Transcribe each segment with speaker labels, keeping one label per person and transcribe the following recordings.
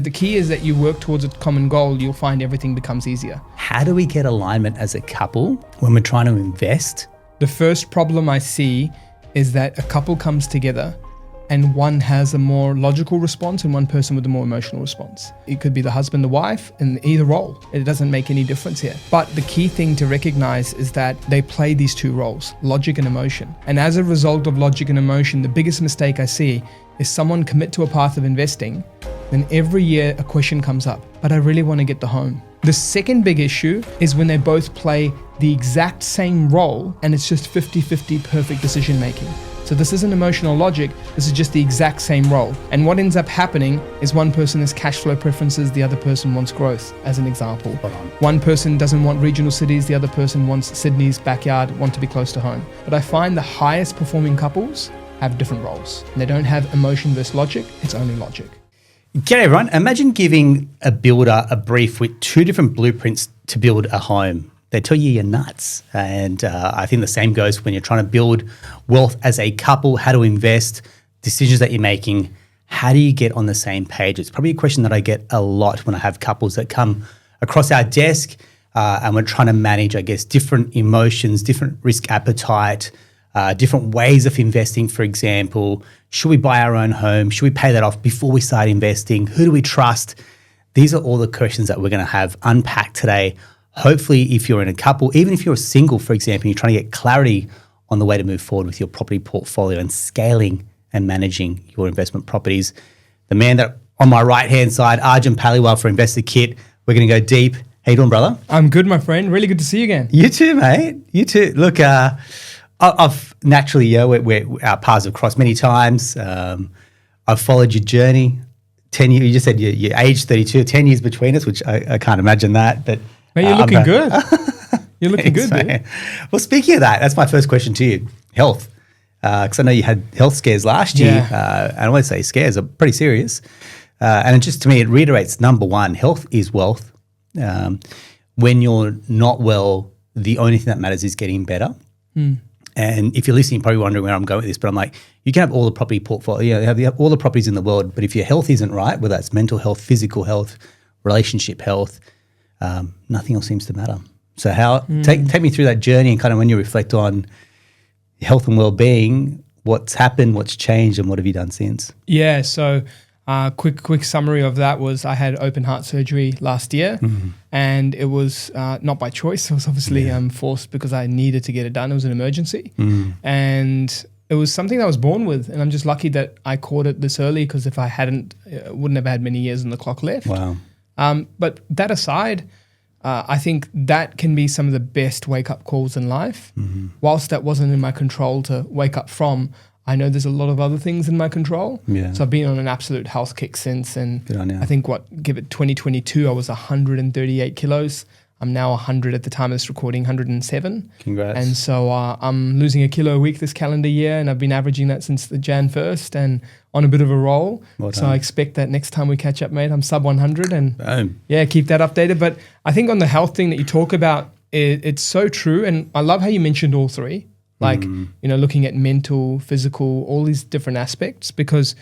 Speaker 1: The key is that you work towards a common goal, you'll find everything becomes easier.
Speaker 2: How do we get alignment as a couple when we're trying to invest?
Speaker 1: The first problem I see is that a couple comes together and one has a more logical response and one person with a more emotional response. It could be the husband, the wife, in either role. It doesn't make any difference here. But the key thing to recognize is that they play these two roles, logic and emotion. And as a result of logic and emotion, the biggest mistake I see is someone commit to a path of investing, then every year a question comes up, but I really want to get the home. The second big issue is when they both play the exact same role and it's just 50-50 perfect decision making. So this isn't emotional logic, this is just the exact same role. And what ends up happening is one person has cash flow preferences, the other person wants growth, as an example. One person doesn't want regional cities, the other person wants Sydney's backyard, want to be close to home. But I find the highest performing couples have different roles. They don't have emotion versus logic, it's only logic.
Speaker 2: G'day everyone. Imagine giving a builder a brief with two different blueprints to build a home. They tell you you're nuts. And I think the same goes when you're trying to build wealth as a couple, how to invest, decisions that you're making. How do you get on the same page? It's probably a question that I get a lot when I have couples that come across our desk and we're trying to manage, I guess, different emotions, different risk appetite, different ways of investing, for example. Should we buy our own home? Should we pay that off before we start investing? Who do we trust? These are all the questions that we're going to have unpacked today. Hopefully, if you're in a couple, even if you're single, for example, you're trying to get clarity on the way to move forward with your property portfolio and scaling and managing your investment properties. The man that on my right-hand side, Arjun Paliwal for Investor Kit. We're going to go deep. How you doing, brother?
Speaker 1: I'm good, my friend. Really good to see you again.
Speaker 2: You too, mate. You too. Look, I've naturally, our paths have crossed many times. I've followed your journey. 10 years, you just said you're age 32, 10 years between us, which I can't imagine that. But
Speaker 1: mate, you're looking good. You're looking good, dude.
Speaker 2: Well, speaking of that, that's my first question to you. Health. Because I know you had health scares last year. And I always say scares are pretty serious. And it just, to me, it reiterates, number one, health is wealth. When you're not well, the only thing that matters is getting better. And if you're listening, you're probably wondering where I'm going with this, but I'm like, you can have all the property portfolio, you have all the properties in the world, but if your health isn't right, whether that's mental health, physical health, relationship health, nothing else seems to matter. So take me through that journey and kind of when you reflect on health and well-being, what's happened, what's changed, and what have you done since?
Speaker 1: Yeah, so quick summary of that was I had open heart surgery last year, and it was not by choice. It was obviously forced because I needed to get it done. It was an emergency, and it was something that I was born with, and I'm just lucky that I caught it this early because if I hadn't, wouldn't have had many years on the clock left.
Speaker 2: Wow.
Speaker 1: But that aside, I think that can be some of the best wake-up calls in life. Whilst that wasn't in my control to wake up from, I know there's a lot of other things in my control. Yeah. So I've been on an absolute health kick since. And I think 2022, I was 138 kilos. I'm now 100 at the time of this recording, 107.
Speaker 2: Congrats.
Speaker 1: And so I'm losing a kilo a week this calendar year, and I've been averaging that since the Jan 1st and on a bit of a roll. Well done. So I expect that next time we catch up, mate, I'm sub 100 and keep that updated. But I think on the health thing that you talk about, it's so true. And I love how you mentioned all three, like, looking at mental, physical, all these different aspects, because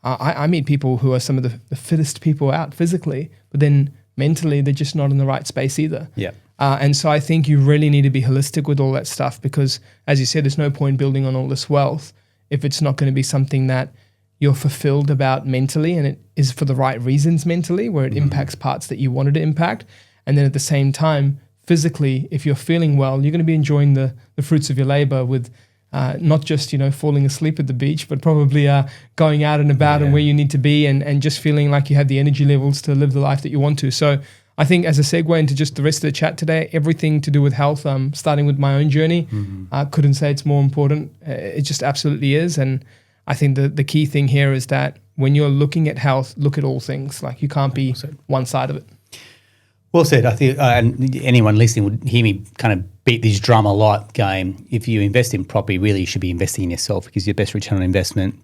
Speaker 1: I meet people who are some of the fittest people out physically, but then mentally, they're just not in the right space either.
Speaker 2: Yeah.
Speaker 1: And so I think you really need to be holistic with all that stuff because, as you said, there's no point building on all this wealth if it's not going to be something that you're fulfilled about mentally and it is for the right reasons mentally, where it impacts parts that you wanted to impact. And then at the same time, physically, if you're feeling well, you're going to be enjoying the fruits of your labor with not just, falling asleep at the beach, but probably going out and about and where you need to be and just feeling like you have the energy levels to live the life that you want to. So I think as a segue into just the rest of the chat today, everything to do with health, starting with my own journey, I couldn't say it's more important. It just absolutely is. And I think the key thing here is that when you're looking at health, look at all things. Like you can't be one side of it.
Speaker 2: Well said. I think and anyone listening would hear me kind of beat this drum a lot going, if you invest in property, really you should be investing in yourself because your best return on investment,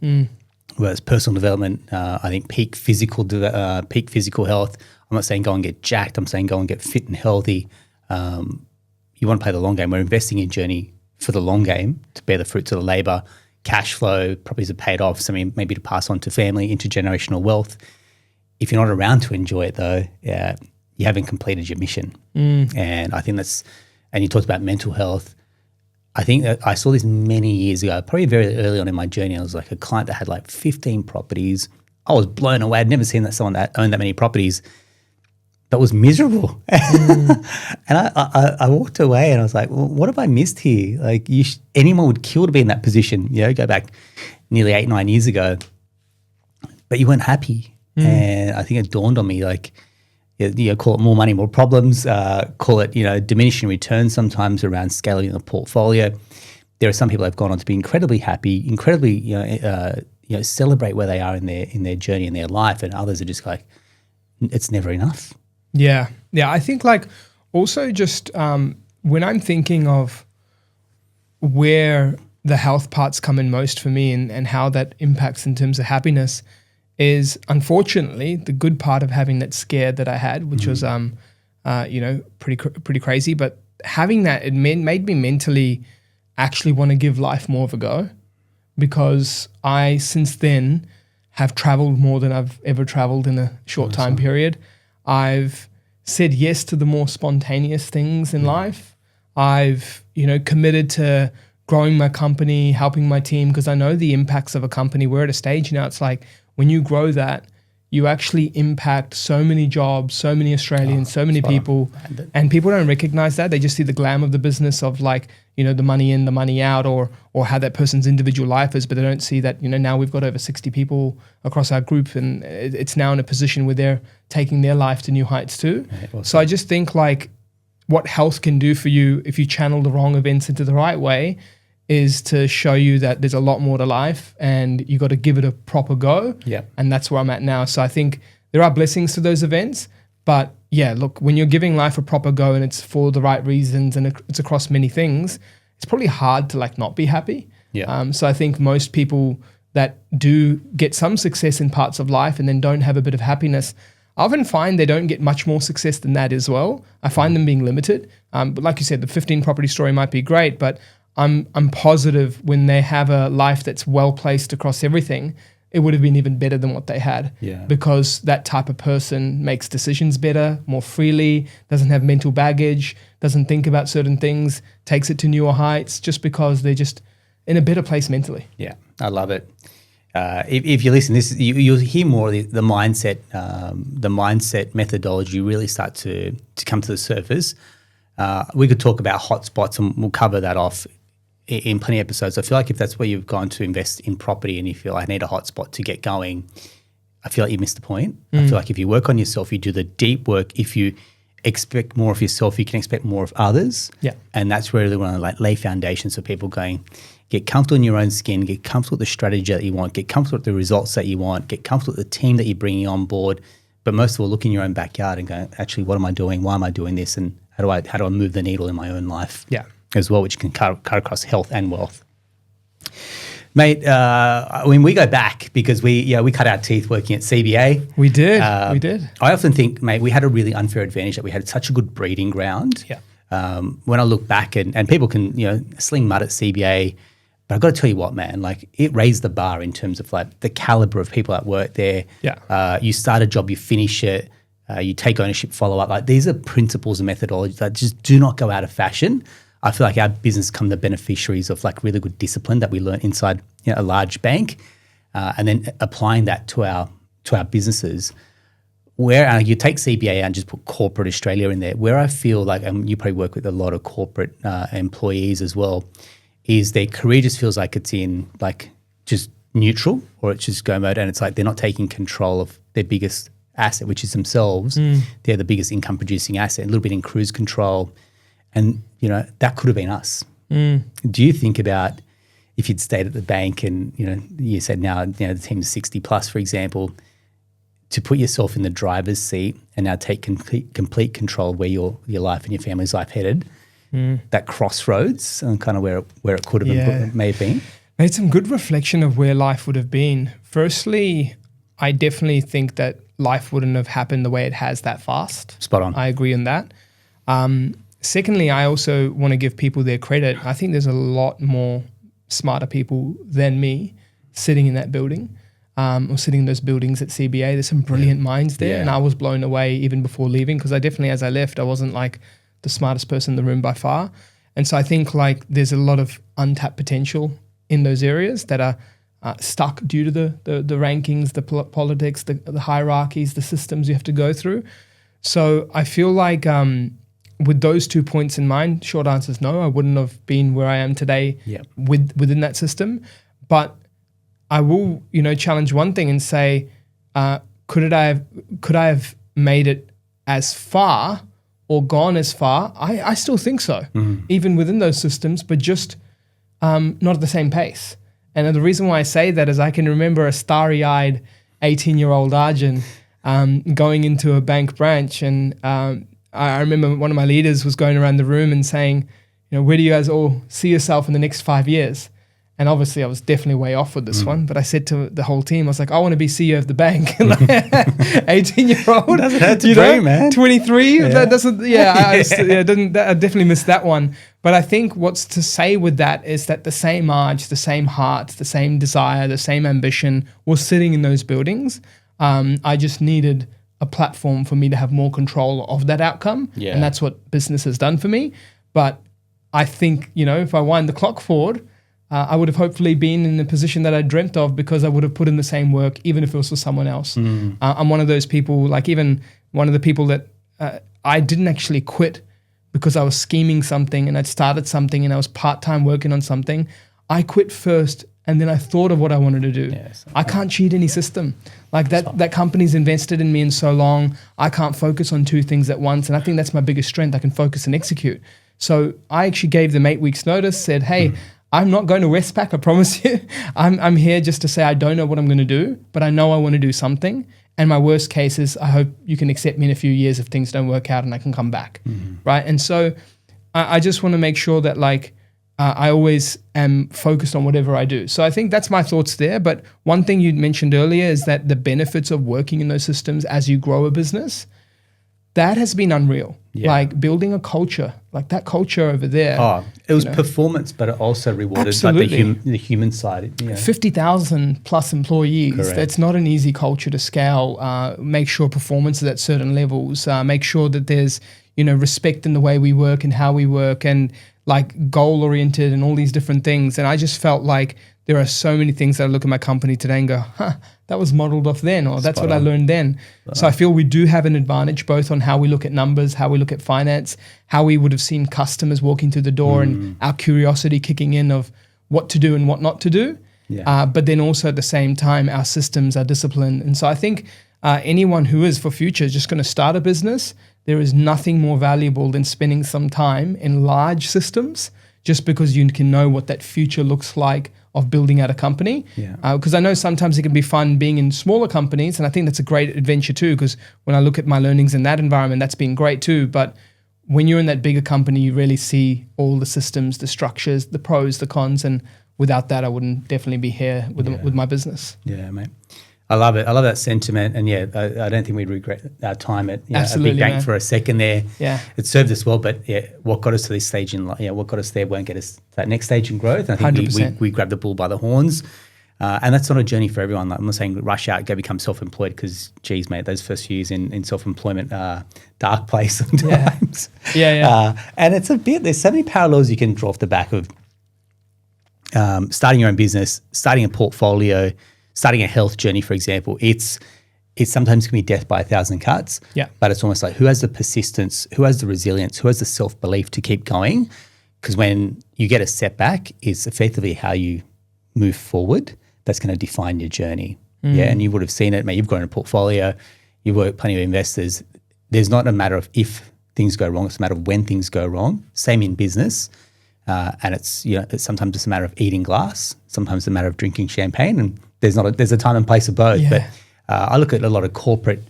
Speaker 2: whether it's personal development, I think peak physical health. I'm not saying go and get jacked. I'm saying go and get fit and healthy. You want to play the long game. We're investing in journey for the long game to bear the fruits of the labor, cash flow, properties are paid off, something maybe to pass on to family, intergenerational wealth. if you're not around to enjoy it though, you haven't completed your mission. And I think and you talked about mental health. I think that I saw this many years ago, probably very early on in my journey. I was like a client that had like 15 properties. I was blown away. I'd never seen someone that owned that many properties that was miserable. And I walked away and I was like, well, what have I missed here? Like anyone would kill to be in that position, go back nearly 8-9 years ago, but you weren't happy. And I think it dawned on me, like, call it more money, more problems, call it, diminishing returns sometimes around scaling the portfolio. There are some people that have gone on to be incredibly happy, incredibly, celebrate where they are in their journey in their life, and others are just like, it's never enough.
Speaker 1: Yeah. I think like also just when I'm thinking of where the health parts come in most for me and how that impacts in terms of happiness is unfortunately the good part of having that scare that I had, which was pretty crazy. But having that, it made me mentally actually want to give life more of a go, because I since then have traveled more than I've ever traveled in a short time period. I've said yes to the more spontaneous things in life. I've committed to growing my company, helping my team, because I know the impacts of a company. We're at a stage now, it's like when you grow that, you actually impact so many jobs, so many Australians, so many people, and people don't recognize that. They just see the glam of the business of like, the money in, the money out, or how that person's individual life is, but they don't see that, now we've got over 60 people across our group, and it's now in a position where they're taking their life to new heights too. Yeah, awesome. So I just think like what health can do for you if you channel the wrong events into the right way is to show you that there's a lot more to life and you got to give it a proper go. Yeah. And that's where I'm at now. So I think there are blessings to those events, but yeah, look, when you're giving life a proper go and it's for the right reasons and it's across many things, it's probably hard to like not be happy. Yeah. So I think most people that do get some success in parts of life and then don't have a bit of happiness, I often find they don't get much more success than that as well. I find them being limited. But like you said, the 15 property story might be great, but I'm positive when they have a life that's well placed across everything, it would have been even better than what they had. Yeah. Because that type of person makes decisions better, more freely, doesn't have mental baggage, doesn't think about certain things, takes it to newer heights, just because they're just in a better place mentally.
Speaker 2: Yeah, I love it. If you listen, you'll hear more of the mindset methodology really start to come to the surface. We could talk about hotspots, and we'll cover that off in plenty of episodes. I feel like if that's where you've gone to invest in property and you feel I need a hotspot to get going, I feel like you missed the point. I feel like if you work on yourself, you do the deep work, if you expect more of yourself, you can expect more of others. Yeah. And that's where we want to like lay foundations for people going, get comfortable in your own skin, get comfortable with the strategy that you want, get comfortable with the results that you want, get comfortable with the team that you're bringing on board. But most of all, look in your own backyard and go, actually, what am I doing? Why am I doing this? And how do I move the needle in my own life? Yeah. As well, which can cut across health and wealth. Mate, when we go back, because we cut our teeth working at CBA.
Speaker 1: We did.
Speaker 2: I often think, mate, we had a really unfair advantage that we had such a good breeding ground. Yeah. When I look back and people can, sling mud at CBA, but I've got to tell you what, man, like it raised the bar in terms of like the caliber of people that work there. Yeah. You start a job, you finish it, you take ownership, follow up. Like these are principles and methodologies that just do not go out of fashion. I feel like our business come the beneficiaries of like really good discipline that we learn inside a large bank, and then applying that to our businesses. Where you take CBA and just put corporate Australia in there, where I feel like, and you probably work with a lot of corporate employees as well, is their career just feels like it's in like just neutral, or it's just go mode, and it's like they're not taking control of their biggest asset, which is themselves. They're the biggest income producing asset, a little bit in cruise control. And, that could have been us. Do you think about if you'd stayed at the bank and, you said now, the team's 60 plus, for example, to put yourself in the driver's seat and now take complete control of where your life and your family's life headed, that crossroads and kind of where it could have may have been?
Speaker 1: Made some good reflection of where life would have been. Firstly, I definitely think that life wouldn't have happened the way it has that fast.
Speaker 2: Spot on.
Speaker 1: I agree on that. Secondly, I also want to give people their credit. I think there's a lot more smarter people than me sitting in that building. or sitting in those buildings at CBA. There's some brilliant minds there, and I was blown away even before leaving, because I definitely, as I left, I wasn't like the smartest person in the room by far. And so I think like there's a lot of untapped potential in those areas that are stuck due to the rankings, the politics, the hierarchies, the systems you have to go through. So I feel like with those 2 points in mind, short answer is no, I wouldn't have been where I am today within that system. But I will, challenge one thing and say, could I have made it as far or gone as far? I still think so, even within those systems, but just not at the same pace. And the reason why I say that is I can remember a starry-eyed 18-year-old Arjun going into a bank branch, and I remember one of my leaders was going around the room and saying, where do you guys all see yourself in the next 5 years? And obviously I was definitely way off with this one, but I said to the whole team, I was like, I want to be CEO of the bank. 18-year-old.
Speaker 2: Doesn't hurt to dream, man.
Speaker 1: 23. Yeah. That doesn't, I definitely missed that one. But I think what's to say with that is that the same Arj, the same heart, the same desire, the same ambition was sitting in those buildings. I just needed a platform for me to have more control of that outcome. Yeah. And that's what business has done for me. But I think, if I wind the clock forward, I would have hopefully been in the position that I dreamt of, because I would have put in the same work, even if it was for someone else. I'm one of those people, like even one of the people that I didn't actually quit because I was scheming something and I'd started something and I was part-time working on something. I quit first, and then I thought of what I wanted to do. Yes. I can't cheat any system. Like that company's invested in me in so long, I can't focus on two things at once. And I think that's my biggest strength. I can focus and execute. So I actually gave them 8 weeks notice, said, hey, I'm not going to Westpac, I promise you. I'm here just to say I don't know what I'm going to do, but I know I want to do something. And my worst case is I hope you can accept me in a few years if things don't work out and I can come back, right? And so I just want to make sure that I always am focused on whatever I do. So I think that's my thoughts there. But one thing you mentioned earlier is that the benefits of working in those systems as you grow a business, that has been unreal. Yeah. Like building a culture, like that culture over there.
Speaker 2: Oh, it was performance, but it also rewarded like the human side.
Speaker 1: 50,000 plus employees. Correct. That's not an easy culture to scale. Make sure performance is at certain levels. Make sure that there's respect in the way we work and how we work, and like goal oriented and all these different things. And I just felt like there are so many things that I look at my company today and go, that was modeled off then, or that's what I learned then. So I feel we do have an advantage both on how we look at numbers, how we look at finance, how we would have seen customers walking through the door and our curiosity kicking in of what to do and what not to do. Yeah. But then also at the same time, our systems are disciplined. And so I think anyone who is for future just going to start a business, there is nothing more valuable than spending some time in large systems, just because you can know what that future looks like of building out a company. Because I know sometimes it can be fun being in smaller companies, and I think that's a great adventure too, because when I look at my learnings in that environment, that's been great too. But when you're in that bigger company, you really see all the systems, the structures, the pros, the cons, and without that, I wouldn't definitely be here with my business.
Speaker 2: Yeah, mate. I love it. I love that sentiment. And I don't think we'd regret our time at a big bank for a second there. Yeah. It served us well, but what got us to this stage in life, what got us there won't get us to that next stage in growth. And I think we grabbed the bull by the horns. And that's not a journey for everyone. Like, I'm not saying rush out, go become self-employed, because, geez, mate, those first few years in self-employment are dark place sometimes. And it's there's so many parallels you can draw off the back of starting your own business, starting a portfolio, starting a health journey, for example. It's sometimes can be death by 1,000 cuts. Yeah. But it's almost like who has the persistence, who has the resilience, who has the self-belief to keep going? Because when you get a setback, it's effectively how you move forward that's going to define your journey. Yeah. And you would have seen it, mate. You've grown a portfolio, you've worked with plenty of investors. There's not a matter of if things go wrong, it's a matter of when things go wrong. Same in business. And it's sometimes it's a matter of eating glass, sometimes it's a matter of drinking champagne, and there's a time and place of both. Yeah. But I look at a lot of corporate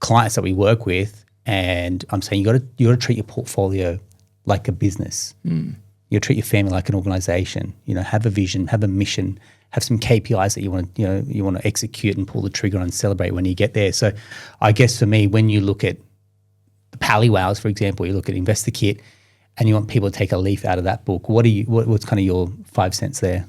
Speaker 2: clients that we work with, and I'm saying you got to treat your portfolio like a business. You got to treat your family like an organization. Have a vision, have a mission, have some KPIs that you want to execute and pull the trigger on and celebrate when you get there. So I guess for me, when you look at the Paliwals, for example, you look at Investor Kit, and you want people to take a leaf out of that book, what's kind of your 5 cents there?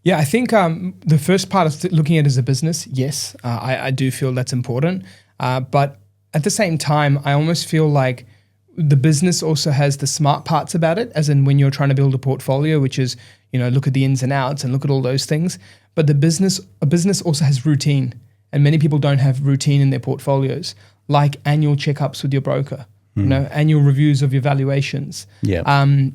Speaker 1: Yeah, I think the first part of looking at it as a business, yes, I do feel that's important. But at the same time, I almost feel like the business also has the smart parts about it, as in when you're trying to build a portfolio, which is, look at the ins and outs and look at all those things. But a business also has routine, and many people don't have routine in their portfolios, like annual checkups with your broker, annual reviews of your valuations,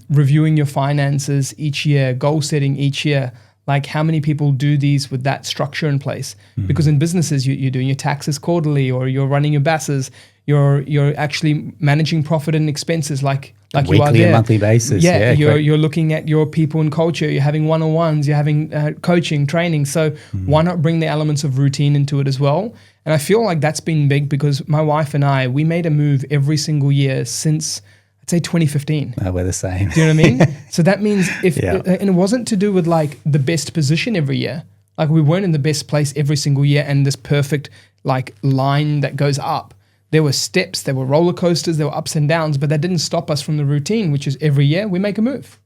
Speaker 1: reviewing your finances each year, goal setting each year. Like, how many people do these with that structure in place? Because in businesses, you're doing your taxes quarterly, or you're running your BASs, you're actually managing profit and expenses like
Speaker 2: weekly
Speaker 1: you are there.
Speaker 2: And monthly basis.
Speaker 1: Yeah, you're looking at your people and culture. You're having one-on-ones. You're having coaching, training. So why not bring the elements of routine into it as well? And I feel like that's been big because my wife and I, we made a move every single year since, I'd say 2015.
Speaker 2: We're the same.
Speaker 1: Do you know what I mean? So that means and it wasn't to do with like the best position every year. Like, we weren't in the best place every single year and this perfect like line that goes up. There were steps, there were roller coasters, there were ups and downs, but that didn't stop us from the routine, which is every year we make a move.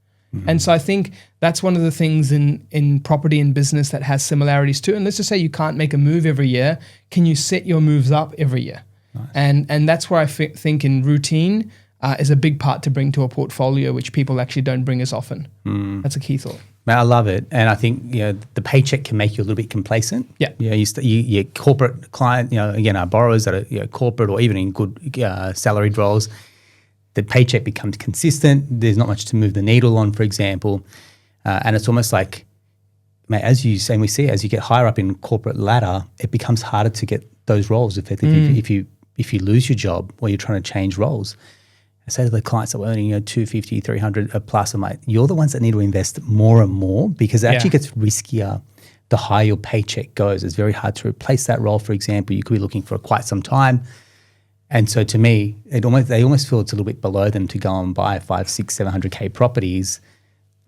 Speaker 1: And so I think that's one of the things in property and business that has similarities too. And let's just say you can't make a move every year. Can you set your moves up every year? Nice. And that's where I think in routine is a big part to bring to a portfolio, which people actually don't bring as often. That's a key thought.
Speaker 2: Man, I love it. And I think, the paycheck can make you a little bit complacent.
Speaker 1: Yeah.
Speaker 2: Your corporate client, again, our borrowers that are corporate or even in good salaried roles, the paycheck becomes consistent. There's not much to move the needle on, for example. And it's almost like, mate, as you say, as you get higher up in corporate ladder, it becomes harder to get those roles effectively if you lose your job or you're trying to change roles. I say to the clients that were earning 250, 300 plus, I'm like, you're the ones that need to invest more and more because it actually gets riskier the higher your paycheck goes. It's very hard to replace that role, for example. You could be looking for quite some time. And so to me, they almost feel it's a little bit below them to go and buy 500, 600, 700K properties,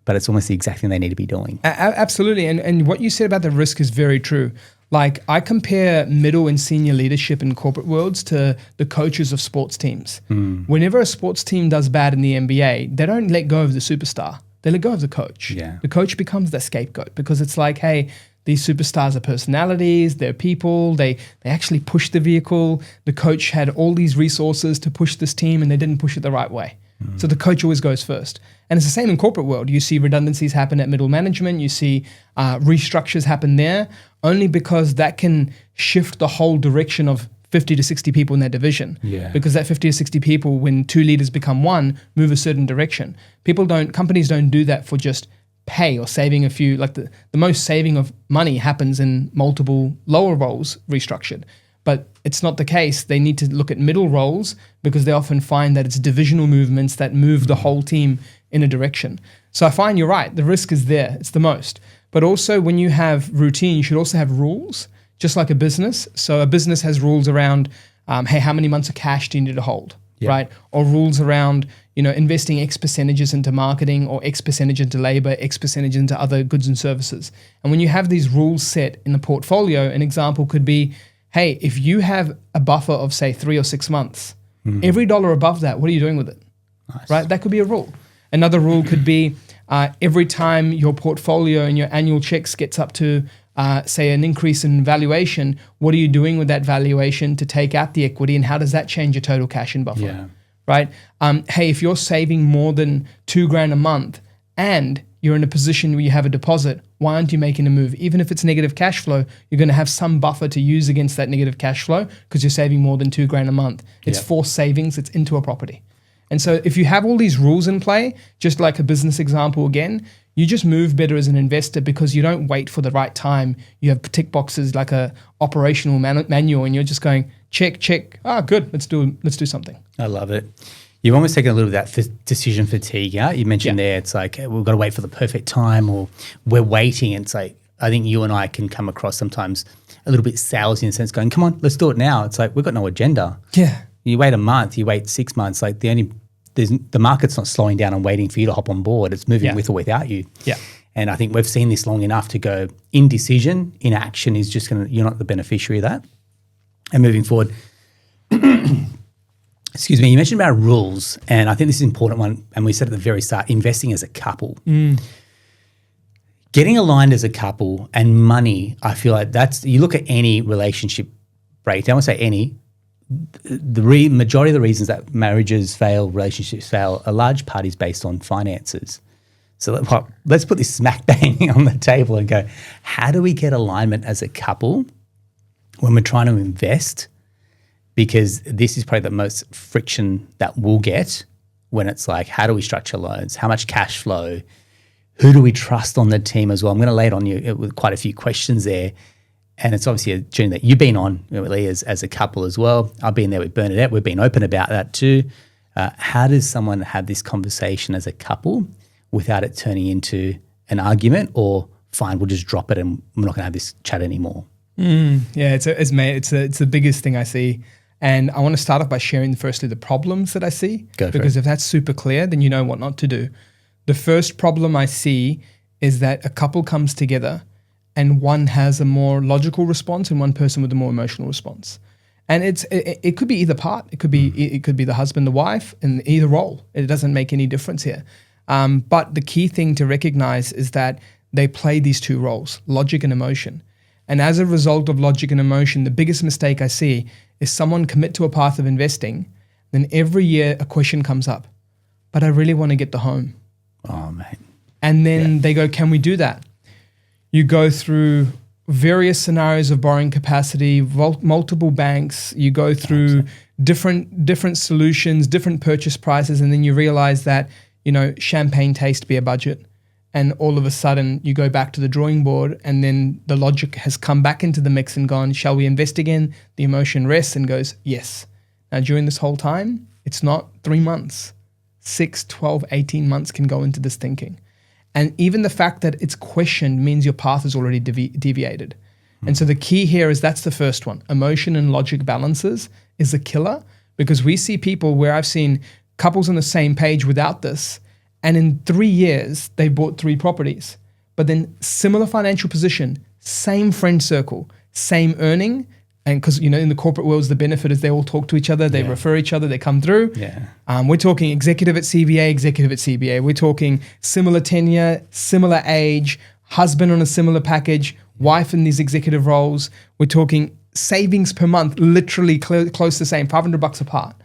Speaker 2: but it's almost the exact thing they need to be doing.
Speaker 1: Absolutely. And what you said about the risk is very true. Like, I compare middle and senior leadership in corporate worlds to the coaches of sports teams. Whenever a sports team does bad in the NBA, they don't let go of the superstar. They let go of the coach.
Speaker 2: Yeah.
Speaker 1: The coach becomes the scapegoat because it's like, hey, these superstars are personalities, they're people, they actually push the vehicle. The coach had all these resources to push this team and they didn't push it the right way. So the coach always goes first. And it's the same in corporate world. You see redundancies happen at middle management. You see restructures happen there only because that can shift the whole direction of 50 to 60 people in that division.
Speaker 2: Yeah.
Speaker 1: Because that 50 to 60 people, when two leaders become one, move a certain direction. Companies don't do that for just pay or saving a few. Like the most saving of money happens in multiple lower roles restructured. But it's not the case. They need to look at middle roles because they often find that it's divisional movements that move the whole team in a direction. So I find you're right. The risk is there. It's the most. But also when you have routine, you should also have rules, just like a business. So a business has rules around, hey, how many months of cash do you need to hold, right? Or rules around, investing X percentages into marketing or X percentage into labor, X percentage into other goods and services. And when you have these rules set in the portfolio, an example could be, hey, if you have a buffer of, say, 3 or 6 months, every dollar above that, what are you doing with it?
Speaker 2: Nice.
Speaker 1: Right? That could be a rule. Another rule could be every time your portfolio and your annual checks gets up to, say, an increase in valuation, what are you doing with that valuation to take out the equity and how does that change your total cash and buffer?
Speaker 2: Yeah.
Speaker 1: Right? Hey, if you're saving more than $2,000 a month and you're in a position where you have a deposit, why aren't you making a move? Even if it's negative cash flow, you're going to have some buffer to use against that negative cash flow because you're saving more than $2,000 a month. It's forced savings. It's into a property. And so if you have all these rules in play, just like a business example again, you just move better as an investor because you don't wait for the right time. You have tick boxes like a operational manual and you're just going, check. Good. Let's do something.
Speaker 2: I love it. You've almost taken a little bit of that decision fatigue out. You mentioned there, it's like we've got to wait for the perfect time or we're waiting. And it's like, I think you and I can come across sometimes a little bit salesy in a sense going, come on, let's do it now. It's like, we've got no agenda.
Speaker 1: Yeah.
Speaker 2: You wait a month, you wait 6 months. Like the market's not slowing down and waiting for you to hop on board. It's moving with or without you.
Speaker 1: Yeah.
Speaker 2: And I think we've seen this long enough to go indecision, inaction is just you're not the beneficiary of that. And moving forward, excuse me, you mentioned about rules, and I think this is an important one, and we said at the very start, investing as a couple. Getting aligned as a couple and money, I feel like you look at any relationship breakdown, I won't say any, majority of the reasons that marriages fail, relationships fail, a large part is based on finances. So let's put this smack bang on the table and go, how do we get alignment as a couple when we're trying to invest? Because this is probably the most friction that we'll get when it's like, how do we structure loans? How much cash flow? Who do we trust on the team as well? I'm going to lay it on you with quite a few questions there. And it's obviously a journey that you've been on, really, as a couple as well. I've been there with Bernadette. We've been open about that too. How does someone have this conversation as a couple without it turning into an argument or, fine, we'll just drop it and we're not going to have this chat anymore?
Speaker 1: Yeah, it's the biggest thing I see. And I want to start off by sharing firstly the problems that I see. Because if that's super clear, then you know what not to do. The first problem I see is that a couple comes together and one has a more logical response and one person with a more emotional response. And it could be either part. It could be the husband, the wife, in either role. It doesn't make any difference here. But the key thing to recognize is that they play these two roles, logic and emotion. And as a result of logic and emotion, the biggest mistake I see is someone commit to a path of investing, then every year a question comes up, but I really want to get the home.
Speaker 2: Oh, man.
Speaker 1: And then they go, can we do that? You go through various scenarios of borrowing capacity, multiple banks, you go through different solutions, different purchase prices, and then you realize that, champagne taste be a budget. And all of a sudden you go back to the drawing board and then the logic has come back into the mix and gone, shall we invest again? The emotion rests and goes, yes. Now during this whole time, it's not 3 months, 6, 12, 18 months can go into this thinking. And even the fact that it's questioned means your path is already deviated. And so the key here is that's the first one. Emotion and logic balances is a killer, because we see people where I've seen couples on the same page without this, and in 3 years, they bought 3 properties. But then similar financial position, same friend circle, same earning. And because, in the corporate world, the benefit is they all talk to each other, they refer each other, they come through.
Speaker 2: Yeah.
Speaker 1: We're talking executive at CBA. We're talking similar tenure, similar age, husband on a similar package, wife in these executive roles. We're talking savings per month, literally close to the same, $500 apart.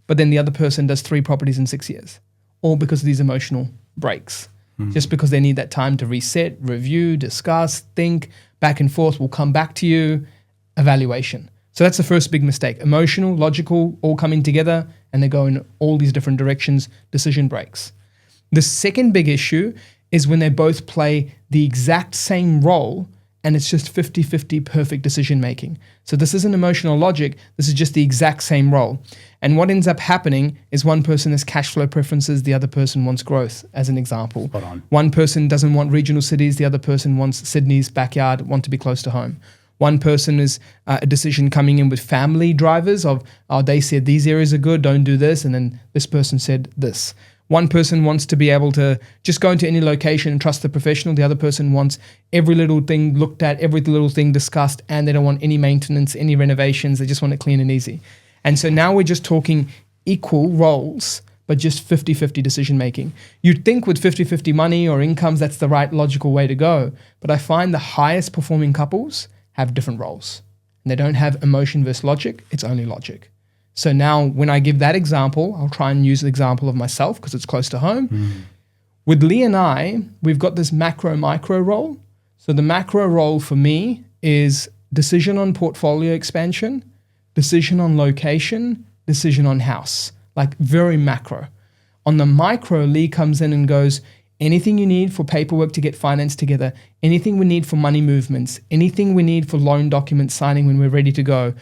Speaker 1: But then the other person does 3 properties in 6 years, all because of these emotional breaks. Just because they need that time to reset, review, discuss, think, back and forth, we'll come back to you. Evaluation. So that's the first big mistake. Emotional, logical, all coming together and they go in all these different directions, decision breaks. The second big issue is when they both play the exact same role and it's just 50-50 perfect decision making. So this isn't emotional logic, this is just the exact same role. And what ends up happening is one person has cash flow preferences, the other person wants growth, as an example.
Speaker 2: Spot on.
Speaker 1: One person doesn't want regional cities, the other person wants Sydney's backyard, want to be close to home. One person is a decision coming in with family drivers of, they said these areas are good, don't do this. And then this person said this. One person wants to be able to just go into any location and trust the professional. The other person wants every little thing looked at, every little thing discussed, and they don't want any maintenance, any renovations. They just want it clean and easy. And so now we're just talking equal roles, but just 50-50 decision making. You'd think with 50-50 money or incomes, that's the right logical way to go. But I find the highest performing couples have different roles. And they don't have emotion versus logic, it's only logic. So now when I give that example, I'll try and use the example of myself because it's close to home. With Lee and I, we've got this macro-micro role. So the macro role for me is decision on portfolio expansion, decision on location, decision on house, like very macro. On the micro, Lee comes in and goes, anything you need for paperwork to get finance together, anything we need for money movements, anything we need for loan document signing when we're ready to go,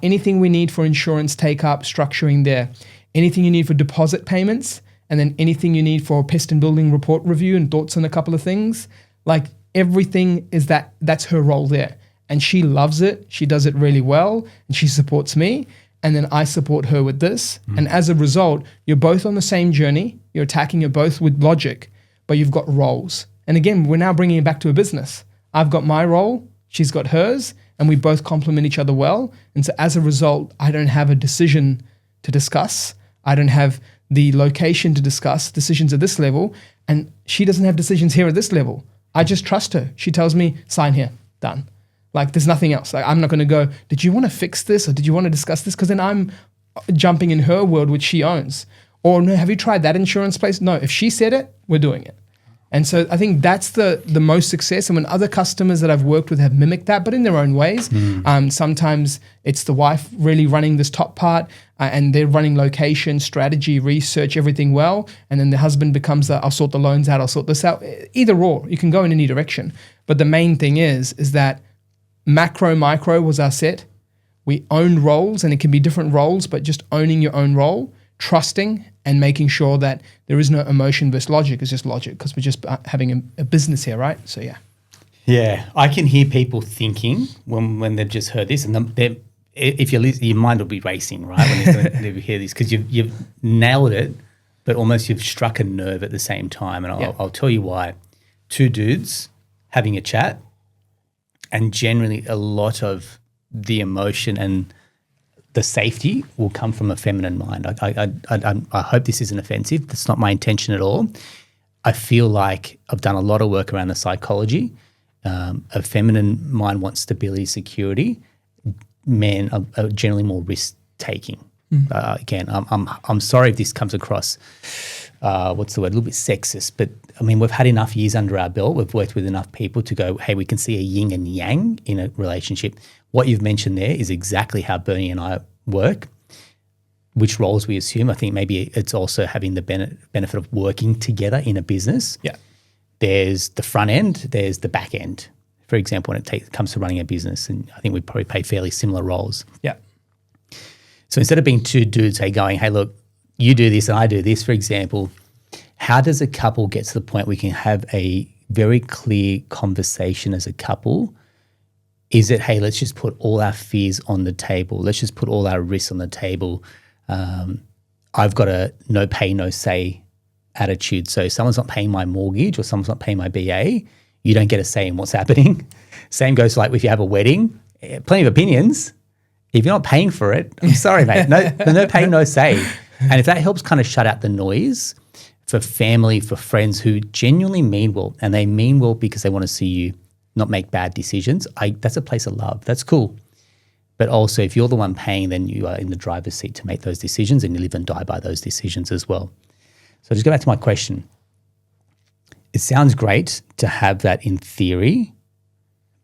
Speaker 1: anything we need for insurance take-up, structuring there, anything you need for deposit payments, and then anything you need for pest and building report review and thoughts on a couple of things. Like everything is that's her role there. And she loves it. She does it really well and she supports me. And then I support her with this. And as a result, you're both on the same journey. You're attacking it both with logic, but you've got roles. And again, we're now bringing it back to a business. I've got my role, she's got hers, and we both complement each other well. And so as a result, I don't have a decision to discuss. I don't have the location to discuss decisions at this level, and she doesn't have decisions here at this level. I just trust her. She tells me, sign here, done. Like there's nothing else. Like I'm not going to go, did you want to fix this or did you want to discuss this? Because then I'm jumping in her world, which she owns. Or no, have you tried that insurance place? No, if she said it, we're doing it. And so I think that's the most success. And when other customers that I've worked with have mimicked that, but in their own ways, sometimes it's the wife really running this top part and they're running location, strategy, research, everything well. And then the husband becomes I'll sort the loans out, I'll sort this out. Either or, you can go in any direction. But the main thing is that macro, micro was our set. We owned roles, and it can be different roles, but just owning your own role, trusting and making sure that there is no emotion versus logic. It's just logic because we're just having a business here, right? So yeah.
Speaker 2: Yeah, I can hear people thinking when they've just heard this, and if you listen, your mind will be racing, right, when they hear this, because you've nailed it, but almost you've struck a nerve at the same time. And I'll tell you why. Two dudes having a chat, and generally a lot of the emotion and the safety will come from a feminine mind. I hope this isn't offensive. That's not my intention at all. I feel like I've done a lot of work around the psychology. A feminine mind wants stability, security. Men are generally more risk-taking. Again, I'm sorry if this comes across, what's the word, a little bit sexist, but I mean, we've had enough years under our belt. We've worked with enough people to go, hey, we can see a yin and yang in a relationship. What you've mentioned there is exactly how Bernie and I work, which roles we assume. I think maybe it's also having the benefit of working together in a business.
Speaker 1: Yeah.
Speaker 2: There's the front end, there's the back end, for example, when it comes to running a business. And I think we probably play fairly similar roles.
Speaker 1: Yeah.
Speaker 2: So instead of being two dudes, going, hey, look, you do this and I do this, for example, how does a couple get to the point we can have a very clear conversation as a couple? Is it, hey, let's just put all our fears on the table. Let's just put all our risks on the table. I've got a no pay, no say attitude. So if someone's not paying my mortgage or someone's not paying my BA, you don't get a say in what's happening. Same goes to like if you have a wedding, plenty of opinions. If you're not paying for it, I'm sorry, mate. No pay, no say. And if that helps kind of shut out the noise for family, for friends who genuinely mean well, and they mean well because they want to see you not make bad decisions, that's a place of love. That's cool. But also if you're the one paying, then you are in the driver's seat to make those decisions and you live and die by those decisions as well. So just go back to my question. It sounds great to have that in theory,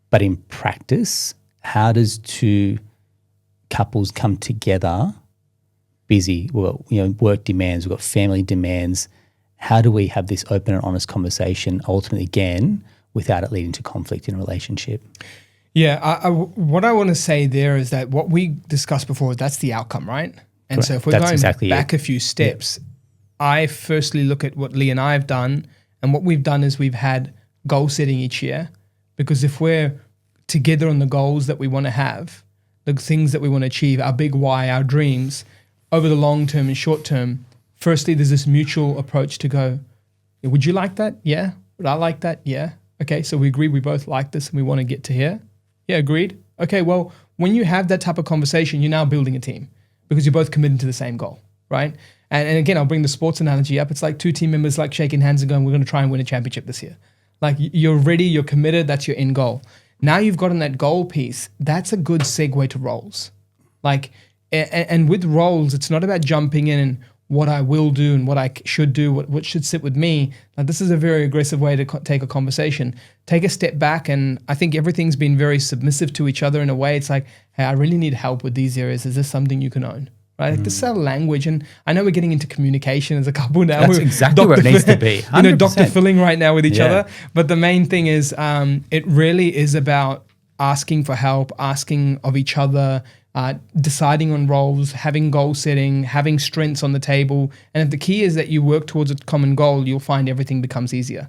Speaker 2: but in practice, how does two couples come together busy? Well, work demands, we've got family demands. How do we have this open and honest conversation ultimately, again, without it leading to conflict in a relationship?
Speaker 1: Yeah, what I want to say there is that what we discussed before, that's the outcome, right? And
Speaker 2: Correct.
Speaker 1: So if we're
Speaker 2: That's
Speaker 1: going
Speaker 2: exactly
Speaker 1: back a few steps, I firstly look at what Lee and I have done, and what we've done is we've had goal setting each year, because if we're together on the goals that we want to have, the things that we want to achieve, our big why, our dreams, over the long term and short term, firstly, there's this mutual approach to go, would you like that? Yeah. Would I like that? Yeah. Okay, so we agree we both like this and we want to get to here. Yeah, agreed. Okay, well, when you have that type of conversation, you're now building a team because you're both committed to the same goal, right? And again, I'll bring the sports analogy up. It's like two team members like shaking hands and going, we're going to try and win a championship this year. Like you're ready, you're committed, that's your end goal. Now you've gotten that goal piece. That's a good segue to roles. Like, and with roles, it's not about jumping in and what I will do and what I should do, what should sit with me. Now, this is a very aggressive way to take a conversation. Take a step back, and I think everything's been very submissive to each other in a way. It's like, hey, I really need help with these areas. Is this something you can own? Right? Like, this is our language, and I know we're getting into communication as a couple now.
Speaker 2: That's exactly where it needs to be. 100%.
Speaker 1: Dr. Filling right now with each other. But the main thing is, it really is about asking for help, asking of each other, deciding on roles, having goal setting, having strengths on the table. And if the key is that you work towards a common goal, you'll find everything becomes easier.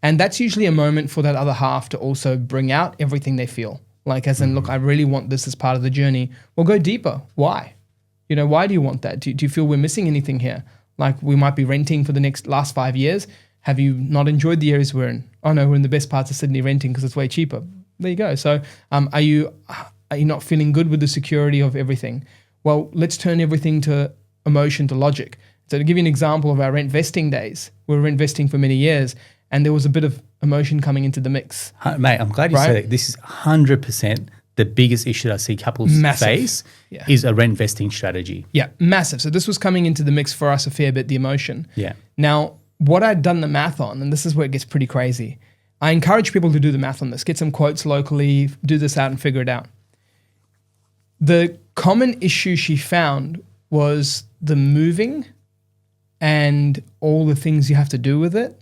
Speaker 1: And that's usually a moment for that other half to also bring out everything they feel. Like as in, look, I really want this as part of the journey. Well, go deeper. Why? Why do you want that? Do you feel we're missing anything here? Like we might be renting for the last 5 years. Have you not enjoyed the areas we're in? Oh no, we're in the best parts of Sydney renting because it's way cheaper. There you go. So are you not feeling good with the security of everything? Well, let's turn everything to emotion, to logic. So to give you an example of our Rentvesting days, we were Rentvesting for many years, and there was a bit of emotion coming into the mix.
Speaker 2: Mate, I'm glad you said it. This is 100% the biggest issue that I see couples face is a rent vesting strategy.
Speaker 1: Yeah, massive. So this was coming into the mix for us a fair bit, the emotion.
Speaker 2: Yeah.
Speaker 1: Now, what I'd done the math on, and this is where it gets pretty crazy, I encourage people to do the math on this, get some quotes locally, do this out and figure it out. The common issue she found was the moving and all the things you have to do with it,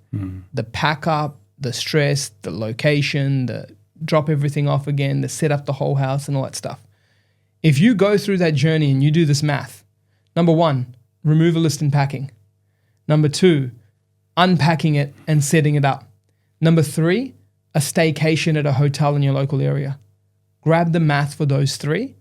Speaker 1: the pack up, the stress, the location, the drop everything off again, the set up the whole house and all that stuff. If you go through that journey and you do this math, number 1, removalist and packing. Number 2, unpacking it and setting it up. Number 3, a staycation at a hotel in your local area. Grab the math for those 3.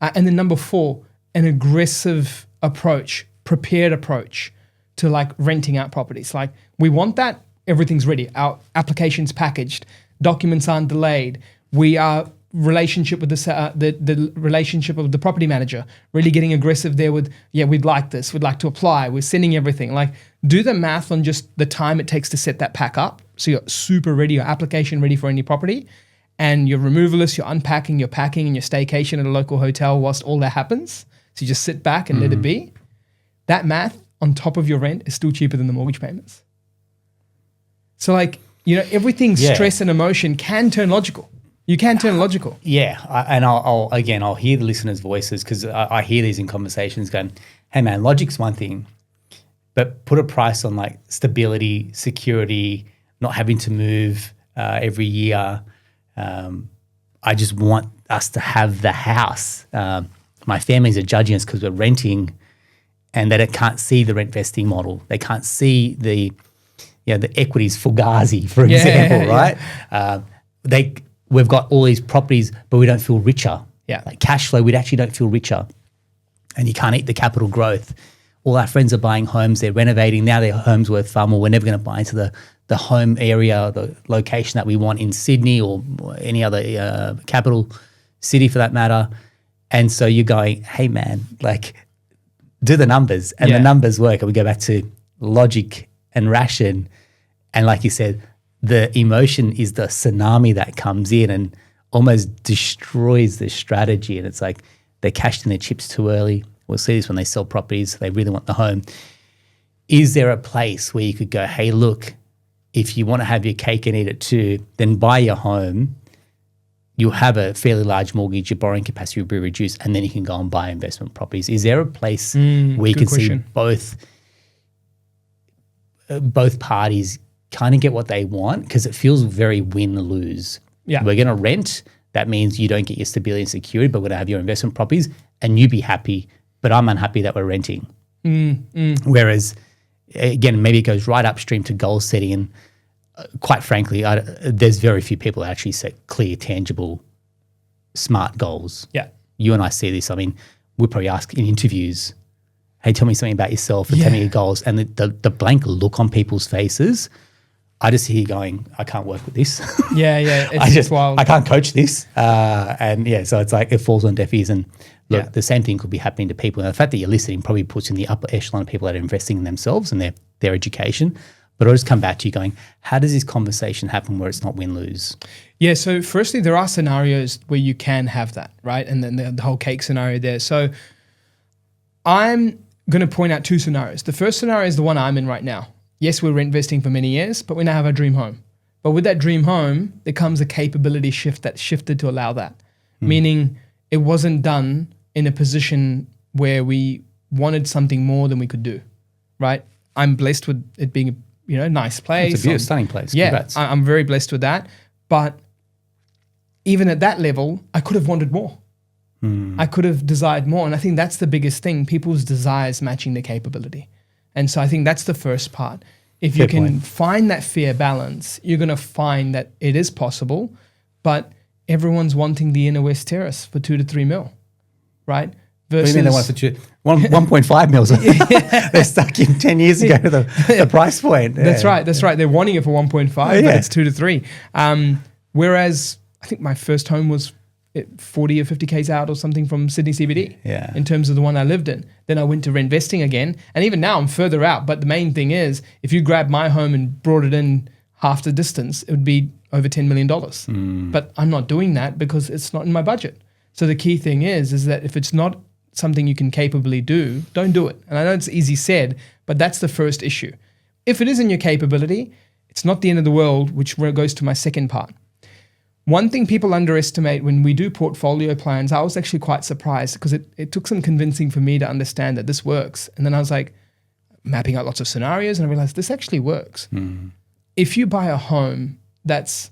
Speaker 1: And then number 4, an aggressive approach, prepared approach to like renting out properties. Like we want that, everything's ready. Our application's packaged, documents aren't delayed. We are relationship with the relationship of the property manager, really getting aggressive there with, we'd like this, we'd like to apply, we're sending everything. Like do the math on just the time it takes to set that pack up. So you're super ready, your application ready for any property, and your removalist, you're unpacking, you're packing, and your staycation at a local hotel whilst all that happens. So you just sit back and let it be. That math on top of your rent is still cheaper than the mortgage payments. So like, everything stress and emotion can turn logical. You can turn logical.
Speaker 2: Yeah, I'll hear the listeners' voices because I hear these in conversations going, hey man, logic's one thing, but put a price on like stability, security, not having to move every year. I just want us to have the house. My families are judging us because we're renting and they can't see the rent vesting model. They can't see the equities Fugazi, for example, right? We've got all these properties, but we don't feel richer.
Speaker 1: Yeah.
Speaker 2: Like cash flow, we actually don't feel richer. And you can't eat the capital growth. All our friends are buying homes, they're renovating. Now their home's worth far more. We're never going to buy into the home area, the location that we want in Sydney or any other capital city for that matter. And so you're going, hey man, like do the numbers. And the numbers work. And we go back to logic and ration. And like you said, the emotion is the tsunami that comes in and almost destroys the strategy. And it's like they cashed in their chips too early. We'll see this when they sell properties. They really want the home. Is there a place where you could go, hey, look, if you want to have your cake and eat it too, then buy your home. You'll have a fairly large mortgage. Your borrowing capacity will be reduced, and then you can go and buy investment properties. Is there a place where you can see both parties kind of get what they want? Because it feels very win-lose.
Speaker 1: Yeah.
Speaker 2: We're going to rent. That means you don't get your stability and security, but we're going to have your investment properties and you be happy, but I'm unhappy that we're renting. Whereas, again, maybe it goes right upstream to goal setting. And quite frankly, there's very few people that actually set clear, tangible, smart goals.
Speaker 1: Yeah.
Speaker 2: You and I see this. I mean, we'll probably ask in interviews, hey, tell me something about yourself and tell me your goals. And the blank look on people's faces, I just hear going, I can't work with this.
Speaker 1: It's just wild.
Speaker 2: I can't coach this. So it's like it falls on deaf ears. And look, the same thing could be happening to people. And the fact that you're listening probably puts in the upper echelon of people that are investing in themselves and their education. But I'll just come back to you going, how does this conversation happen where it's not win-lose?
Speaker 1: Yeah, so firstly, there are scenarios where you can have that, right? And then the whole cake scenario there. So I'm going to point out 2 scenarios. The first scenario is the one I'm in right now. Yes, we're rent vesting for many years, but we now have our dream home. But with that dream home, there comes a capability shift that shifted to allow that. Meaning it wasn't done in a position where we wanted something more than we could do, right? I'm blessed with it being a nice place.
Speaker 2: It's a beautiful, stunning place. Congrats.
Speaker 1: Yeah, I'm very blessed with that. But even at that level, I could have wanted more. I could have desired more. And I think that's the biggest thing, people's desires matching their capability. And so I think that's the first part. If you can find that fair balance, you're going to find that it is possible, but everyone's wanting the inner West Terrace for 2 to 3 mil, right?
Speaker 2: Versus, what do you mean they want 1.5 mils? They're stuck in 10 years ago to the price point.
Speaker 1: That's right. They're wanting it for 1.5, but it's 2 to 3. Whereas I think my first home was 40 or 50 Ks out or something from Sydney CBD in terms of the one I lived in. Then I went to Rentvesting again. And even now I'm further out. But the main thing is, if you grab my home and brought it in half the distance, it would be over $10 million. But I'm not doing that because it's not in my budget. So the key thing is that if it's not something you can capably do, don't do it. And I know it's easy said, but that's the first issue. If it is in your capability, it's not the end of the world, which goes to my second part. One thing people underestimate when we do portfolio plans, I was actually quite surprised because it took some convincing for me to understand that this works. And then I was like mapping out lots of scenarios and I realized this actually works. If you buy a home that's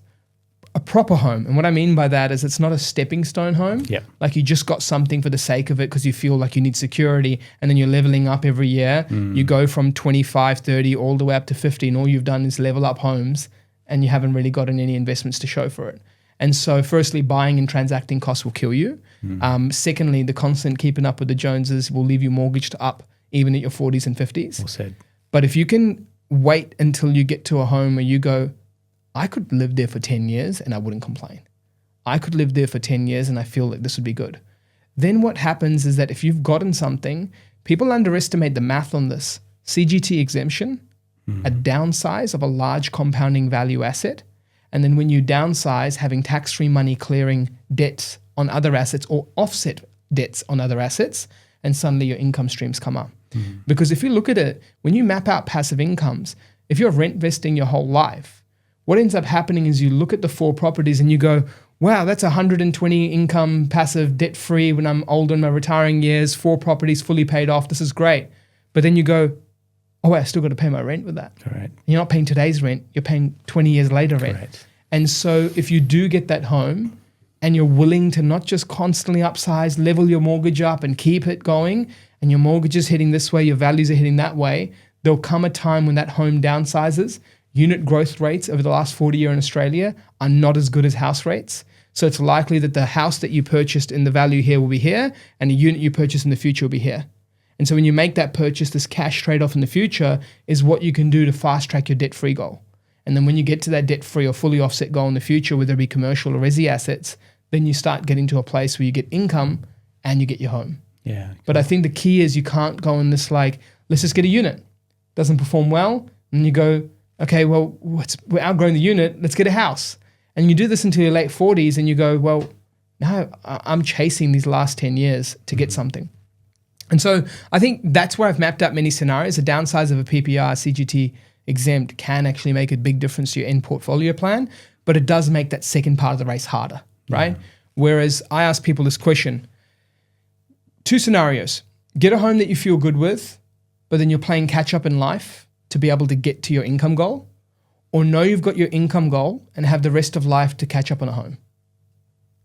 Speaker 1: a proper home, and what I mean by that is it's not a stepping stone home.
Speaker 2: Yep.
Speaker 1: Like you just got something for the sake of it because you feel like you need security and then you're leveling up every year. You go from 25, 30 all the way up to 50 and all you've done is level up homes and you haven't really gotten any investments to show for it. And so firstly, buying and transacting costs will kill you. Secondly, the constant keeping up with the Joneses will leave you mortgaged up even at your 40s and 50s.
Speaker 2: Well said.
Speaker 1: But if you can wait until you get to a home where you go, I could live there for 10 years and I wouldn't complain. I could live there for 10 years and I feel like this would be good. Then what happens is that if you've gotten something, people underestimate the math on this. CGT exemption, a downsize of a large compounding value asset, and then when you downsize, having tax-free money clearing debts on other assets or offset debts on other assets, and suddenly your income streams come up. Because if you look at it, when you map out passive incomes, if you're rent vesting your whole life, what ends up happening is you look at the 4 properties and you go, wow, that's 120 income, passive, debt-free when I'm older in my retiring years, 4 properties fully paid off, this is great. But then you go, oh, wait, I still got to pay my rent with that.
Speaker 2: Correct.
Speaker 1: You're not paying today's rent, you're paying 20 years later rent.
Speaker 2: Correct.
Speaker 1: And so if you do get that home and you're willing to not just constantly upsize, level your mortgage up and keep it going, and your mortgage is hitting this way, your values are hitting that way, there'll come a time when that home downsizes. Unit growth rates over the last 40 years in Australia are not as good as house rates. So it's likely that the house that you purchased in the value here will be here and the unit you purchase in the future will be here. And so when you make that purchase, this cash trade-off in the future is what you can do to fast-track your debt-free goal. And then when you get to that debt-free or fully offset goal in the future, whether it be commercial or resi assets, then you start getting to a place where you get income and you get your home.
Speaker 2: Yeah.
Speaker 1: But I think the key is you can't go in this like, let's just get a unit. Doesn't perform well. And you go, okay, well, we're outgrowing the unit, let's get a house. And you do this until your late 40s and you go, well, no, I'm chasing these last 10 years to get something. And so I think that's where I've mapped out many scenarios. The downsides of a PPR, CGT exempt can actually make a big difference to your end portfolio plan, but it does make that second part of the race harder, right? Whereas I ask people this question, 2 scenarios. Get a home that you feel good with, but then you're playing catch up in life to be able to get to your income goal, or know you've got your income goal and have the rest of life to catch up on a home.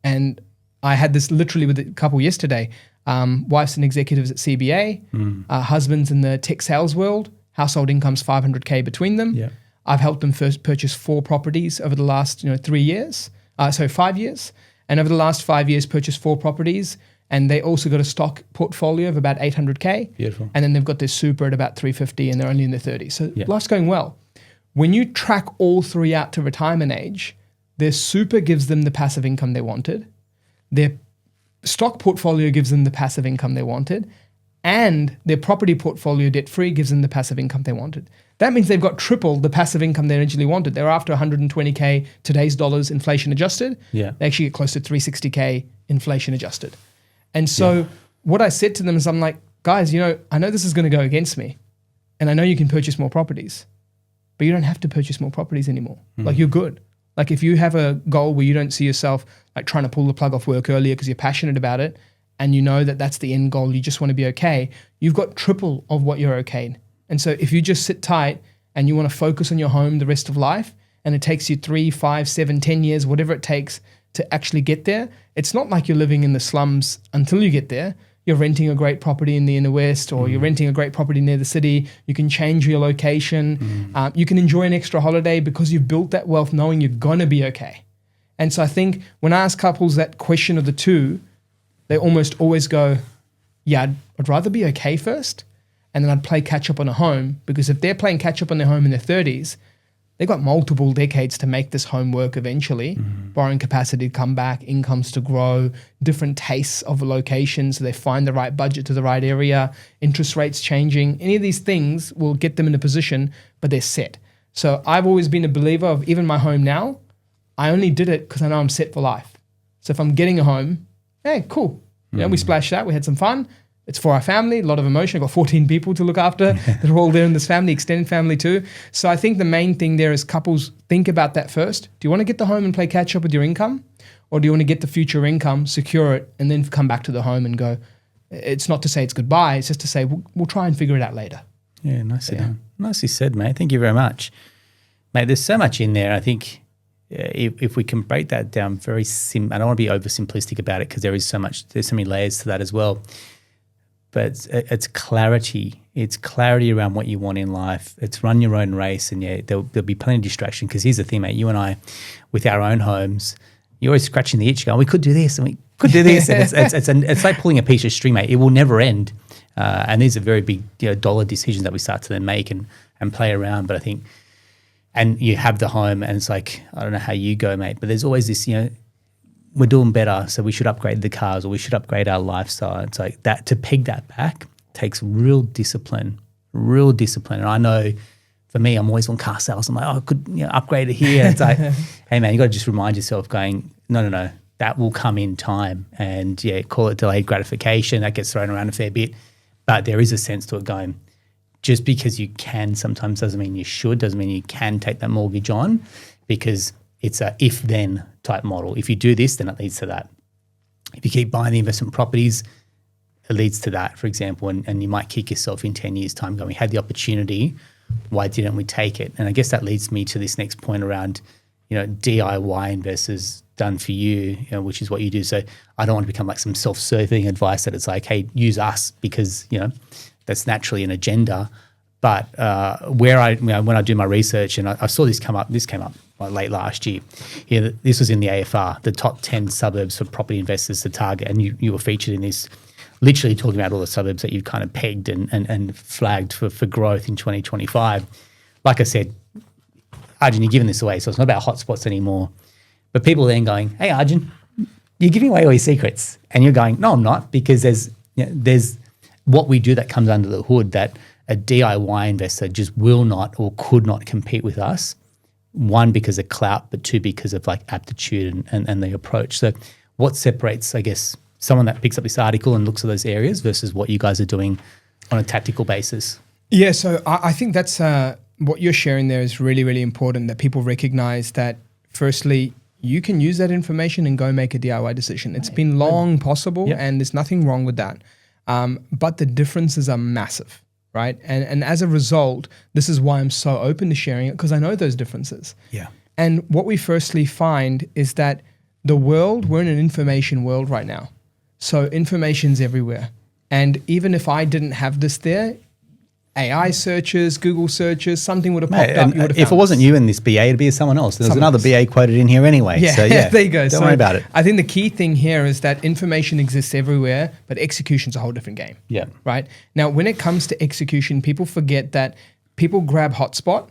Speaker 1: And I had this literally with a couple yesterday. Wife's an executives at CBA, husband's in the tech sales world, household income's $500K between them.
Speaker 2: Yeah.
Speaker 1: I've helped them first purchase 4 properties over the last 5 years. And over the last 5 years, purchased 4 properties. And they also got a stock portfolio of about $800K.
Speaker 2: Beautiful.
Speaker 1: And then they've got their super at about $350 and they're only in their 30s. So life's going well. When you track all 3 out to retirement age, their super gives them the passive income they wanted. Their stock portfolio gives them the passive income they wanted. And their property portfolio debt-free gives them the passive income they wanted. That means they've got triple the passive income they originally wanted. They were after 120K today's dollars inflation adjusted.
Speaker 2: Yeah.
Speaker 1: They actually get close to 360K inflation adjusted. And so what I said to them is I'm like, guys, I know this is going to go against me and I know you can purchase more properties, but you don't have to purchase more properties anymore. Like you're good. Like if you have a goal where you don't see yourself like trying to pull the plug off work earlier because you're passionate about it and you know that that's the end goal, you just want to be okay, you've got triple of what you're okay in. And so if you just sit tight and you want to focus on your home the rest of life and it takes you 3, 5, 7, 10 years, whatever it takes to actually get there, it's not like you're living in the slums until you get there. You're renting a great property in the inner west or you're renting a great property near the city. You can change your location. You can enjoy an extra holiday because you've built that wealth knowing you're going to be okay. And so I think when I ask couples that question of the 2, they almost always go, yeah, I'd rather be okay first and then I'd play catch up on a home, because if they're playing catch up on their home in their 30s, they've got multiple decades to make this home work eventually. Borrowing capacity to come back, incomes to grow, different tastes of a location so they find the right budget to the right area, interest rates changing. Any of these things will get them in a position, but they're set. So I've always been a believer of even my home now, I only did it because I know I'm set for life. So if I'm getting a home, hey, cool. We splashed out, we had some fun. It's for our family, a lot of emotion. I've got 14 people to look after. They're all there in this family, extended family too. So I think the main thing there is couples think about that first. Do you want to get the home and play catch up with your income? Or do you want to get the future income, secure it, and then come back to the home and go, it's not to say it's goodbye, it's just to say we'll try and figure it out later.
Speaker 2: Yeah, nicely done. Nicely said, mate. Thank you very much. Mate, there's so much in there. I think if we can break that down very I don't want to be oversimplistic about it because there's so many layers to that as well. But it's clarity. It's clarity around what you want in life. It's run your own race, and there'll be plenty of distraction. Because here's the thing, mate. You and I, with our own homes, you're always scratching the itch, going, "We could do this, and we could do this." And it's like pulling a piece of string, mate. It will never end. And these are very big, dollar decisions that we start to then make and play around. But I think, and you have the home, and it's like, I don't know how you go, mate, but there's always this, we're doing better, so we should upgrade the cars or we should upgrade our lifestyle. It's like that, to peg that back takes real discipline. And I know for me, I'm always on car sales. I'm like, I could upgrade it here. It's like, hey man, you got to just remind yourself going, no, that will come in time. And call it delayed gratification. That gets thrown around a fair bit. But there is a sense to it going, just because you can sometimes doesn't mean you should, doesn't mean you can take that mortgage on, because it's a if-then type model. If you do this, then it leads to that. If you keep buying the investment properties, it leads to that, for example, and you might kick yourself in 10 years' time going, we had the opportunity, why didn't we take it? And I guess that leads me to this next point around, DIY versus done for you, which is what you do. So I don't want to become like some self-serving advice that it's like, hey, use us because, that's naturally an agenda. But when I do my research, and I saw this came up like late last year. This was in the AFR, the top 10 suburbs for property investors to target, and you were featured in this, literally talking about all the suburbs that you've kind of pegged and flagged for growth in 2025. Like I said, Arjun, you're giving this away, so it's not about hotspots anymore. But people then going, hey, Arjun, you're giving away all your secrets. And you're going, no, I'm not, because there's what we do that comes under the hood that a DIY investor just will not or could not compete with us. One, because of clout, but two, because of like aptitude and the approach. So what separates, I guess, someone that picks up this article and looks at those areas versus what you guys are doing on a tactical basis? Yeah,
Speaker 1: so I think that's what you're sharing there is really, really important, that people recognize that, firstly, you can use that information and go make a DIY decision. It's been long possible, and there's nothing wrong with that. But the differences are massive, right? And as a result, this is why I'm so open to sharing it, because I know those differences.
Speaker 2: Yeah.
Speaker 1: And what we firstly find is that we're in an information world right now. So information's everywhere. And even if I didn't have this there, AI searches, Google searches, something would have popped up. You would have
Speaker 2: if it wasn't you in this BA, it'd be someone else. There's another BA quoted in here anyway.
Speaker 1: Yeah,
Speaker 2: so
Speaker 1: there you go.
Speaker 2: Don't worry about it.
Speaker 1: I think the key thing here is that information exists everywhere, but execution's a whole different game.
Speaker 2: Yeah.
Speaker 1: Right? Now, when it comes to execution, people forget that people grab hotspot,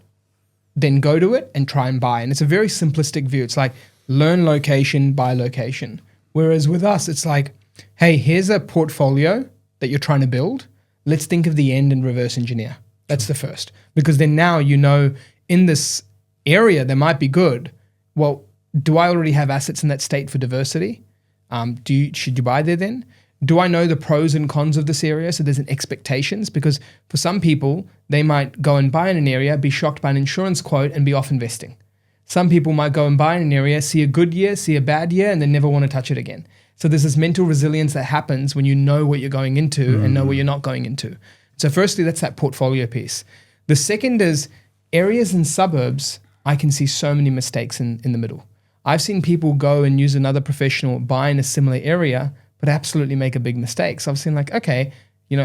Speaker 1: then go to it and try and buy. And it's a very simplistic view. It's like learn location, buy location. Whereas with us, it's like, hey, here's a portfolio that you're trying to build. Let's think of the end and reverse engineer. That's the first. Because then now in this area that might be good, well, do I already have assets in that state for diversity? Should you buy there then? Do I know the pros and cons of this area? So there's an expectations, because for some people, they might go and buy in an area, be shocked by an insurance quote and be off investing. Some people might go and buy in an area, see a good year, see a bad year, and then never want to touch it again. So there's this mental resilience that happens when you know what you're going into and know what you're not going into. So firstly, that's that portfolio piece. The second is areas and suburbs. I can see so many mistakes in the middle. I've seen people go and use another professional, buy in a similar area, but absolutely make a big mistake. So I've seen like, okay,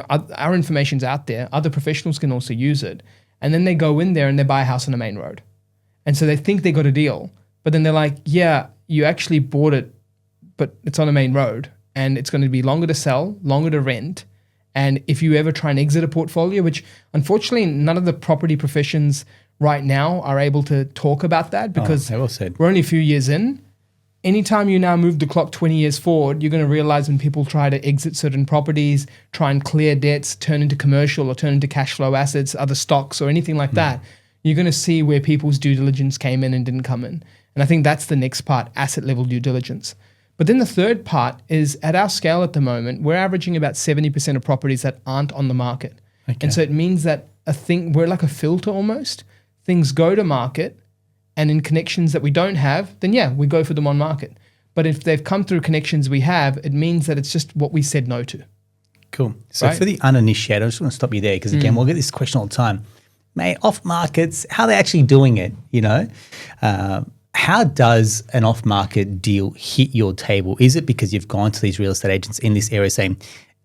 Speaker 1: our information's out there. Other professionals can also use it. And then they go in there and they buy a house on a main road. And so they think they got a deal, but then they're like, yeah, you actually bought it, but it's on a main road and it's going to be longer to sell, longer to rent. And if you ever try and exit a portfolio, which unfortunately none of the property professions right now are able to talk about that, because we're only a few years in. Anytime you now move the clock 20 years forward, you're going to realize when people try to exit certain properties, try and clear debts, turn into commercial or turn into cash flow assets, other stocks or anything like that, You're going to see where people's due diligence came in and didn't come in. And I think that's the next part, asset level due diligence. But then the third part is at our scale at the moment, we're averaging about 70% of properties that aren't on the market.
Speaker 2: Okay.
Speaker 1: And so it means that we're like a filter almost. Things go to market, and in connections that we don't have, then yeah, we go for them on market. But if they've come through connections we have, it means that it's just what we said no to.
Speaker 2: Cool. So
Speaker 1: Right.
Speaker 2: for the uninitiated, I just want to stop you there because again, we'll get this question all the time. Mate, off markets, how are they actually doing it? You know, how does an off market deal hit your table? Is it because you've gone to these real estate agents in this area saying,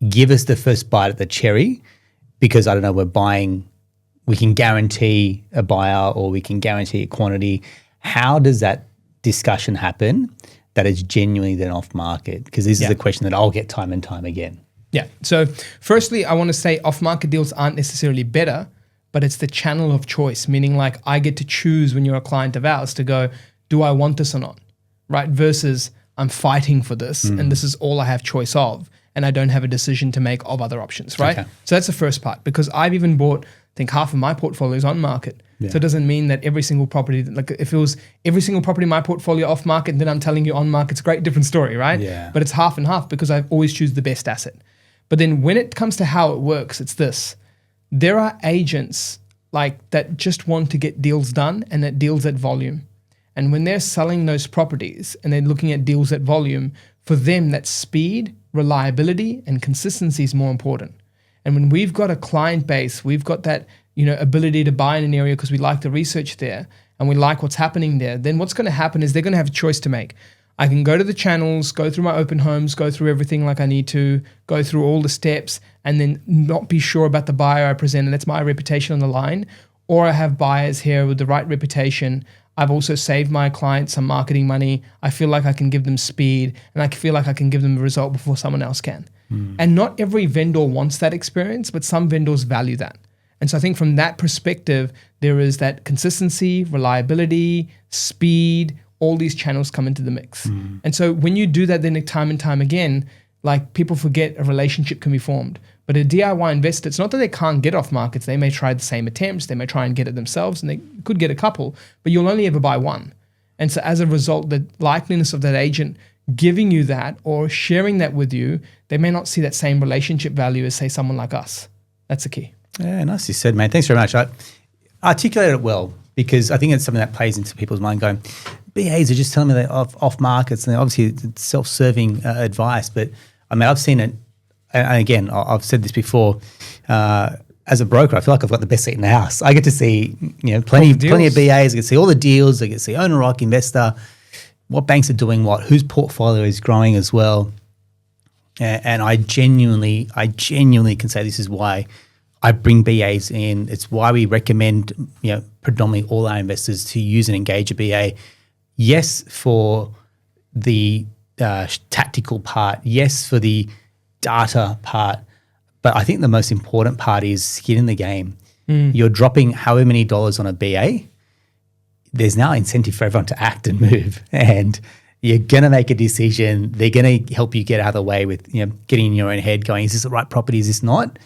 Speaker 2: give us the first bite at the cherry because I don't know, we can guarantee a buyer or we can guarantee a quantity. How does that discussion happen that is genuinely then off market? Because this is a question that I'll get time and time again.
Speaker 1: Yeah. So firstly, I want to say off-market deals aren't necessarily better, but it's the channel of choice, meaning like I get to choose when you're a client of ours to go, do I want this or not? Right? Versus I'm fighting for this and this is all I have choice of and I don't have a decision to make of other options, right?
Speaker 2: Okay.
Speaker 1: So that's the first part because I've even bought, I think half of my portfolio is on market. So it doesn't mean that every single property, like if it was every single property in my portfolio off market, then I'm telling you on market, it's a great different story, right?
Speaker 2: Yeah.
Speaker 1: But it's half and half because I always choose the best asset. But then when it comes to how it works, it's this. There are agents like that just want to get deals done and that deals at volume. And when they're selling those properties and they're looking at deals at volume, for them that speed, reliability, and consistency is more important. And when we've got a client base, we've got that, ability to buy in an area because we like the research there and we like what's happening there, then what's going to happen is they're going to have a choice to make. I can go to the channels, go through my open homes, go through everything like I need to, go through all the steps, and then not be sure about the buyer I present, and that's my reputation on the line. Or I have buyers here with the right reputation. I've also saved my clients some marketing money. I feel like I can give them speed, and I feel like I can give them a result before someone else can. And not every vendor wants that experience, but some vendors value that. And so I think from that perspective, there is that consistency, reliability, speed, all these channels come into the mix. And so when you do that then time and time again, like people forget a relationship can be formed. But a DIY investor, it's not that they can't get off markets. They may try the same attempts. They may try and get it themselves and they could get a couple, but you'll only ever buy one. And so as a result, the likeliness of that agent giving you that or sharing that with you, they may not see that same relationship value as say someone like us. That's the key.
Speaker 2: Yeah, nicely said, man. Thanks very much. I articulated it well because I think it's something that plays into people's mind going, BAs are just telling me they're off markets and obviously it's self-serving advice. But I mean, I've seen it, and again, I've said this before, as a broker, I feel like I've got the best seat in the house. I get to see plenty of BAs, I get to see all the deals, I get to see owner, occ, investor, what banks are doing what, whose portfolio is growing as well. And I genuinely can say this is why I bring BAs in. It's why we recommend, predominantly all our investors to use and engage a BA. Yes, for the tactical part. Yes, for the data part. But I think the most important part is skin in the game. You're dropping however many dollars on a BA. There's now incentive for everyone to act and move. And you're going to make a decision. They're going to help you get out of the way with, getting in your own head going, is this the right property? Is this not?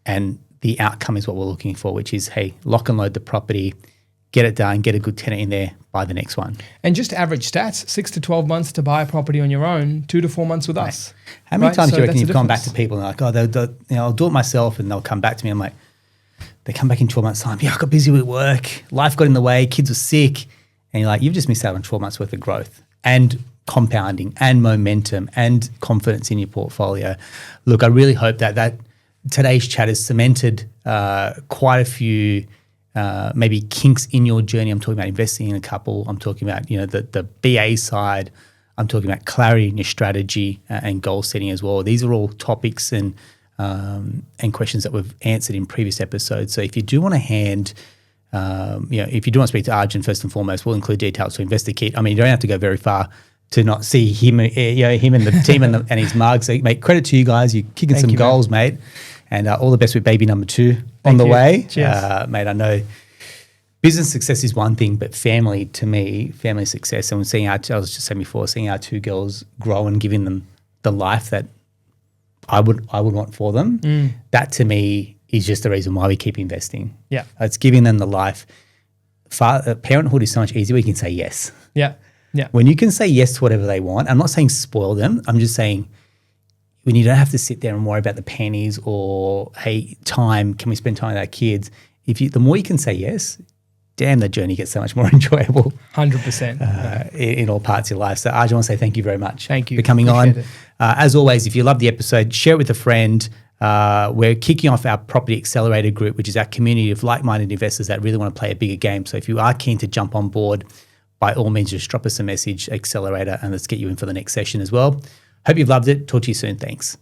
Speaker 2: And the outcome is what we're looking for, which is, hey, lock and load the property, get it done, get a good tenant in there, buy the next one.
Speaker 1: And just average stats, 6 to 12 months to buy a property on your own, 2 to 4 months with us.
Speaker 2: How many times do you reckon you've gone back to people and they're like, oh, I'll do it myself, and they'll come back to me. I'm like, they come back in 12 months' time. Yeah, I got busy with work. Life got in the way. Kids were sick. And you're like, you've just missed out on 12 months worth of growth and compounding and momentum and confidence in your portfolio. Look, I really hope that today's chat has cemented quite a few maybe kinks in your journey. I'm talking about investing in a couple. I'm talking about, the BA side. I'm talking about clarity in your strategy and goal setting as well. These are all topics and questions that we've answered in previous episodes. So if you do want to if you do want to speak to Arjun, first and foremost, we'll include details to Investor Kit. I mean, you don't have to go very far to not see him, him and the team and his mug. So, mate, credit to you guys. You're kicking some goals, mate. And all the best with baby number 2 on the way.
Speaker 1: Cheers.
Speaker 2: Mate, I know business success is one thing, but family, to me, family success, and seeing I was just saying before, seeing our 2 girls grow and giving them the life that I would want for them, that to me is just the reason why we keep investing.
Speaker 1: Yeah.
Speaker 2: It's giving them the life parenthood is so much easier. We can say yes.
Speaker 1: Yeah. Yeah.
Speaker 2: When you can say yes to whatever they want, I'm not saying spoil them. I'm just saying when you don't have to sit there and worry about the pennies or, hey, time, can we spend time with our kids? The more you can say yes, damn, the journey gets so much more enjoyable.
Speaker 1: 100%.
Speaker 2: In all parts of your life. So Arjun, I want to say thank you very much.
Speaker 1: Thank you
Speaker 2: for coming
Speaker 1: Appreciate
Speaker 2: on.
Speaker 1: it.
Speaker 2: As always, if you love the episode, share it with a friend. We're kicking off our Property Accelerator group, which is our community of like-minded investors that really want to play a bigger game. So if you are keen to jump on board, by all means, just drop us a message, Accelerator, and let's get you in for the next session as well. Hope you've loved it. Talk to you soon. Thanks.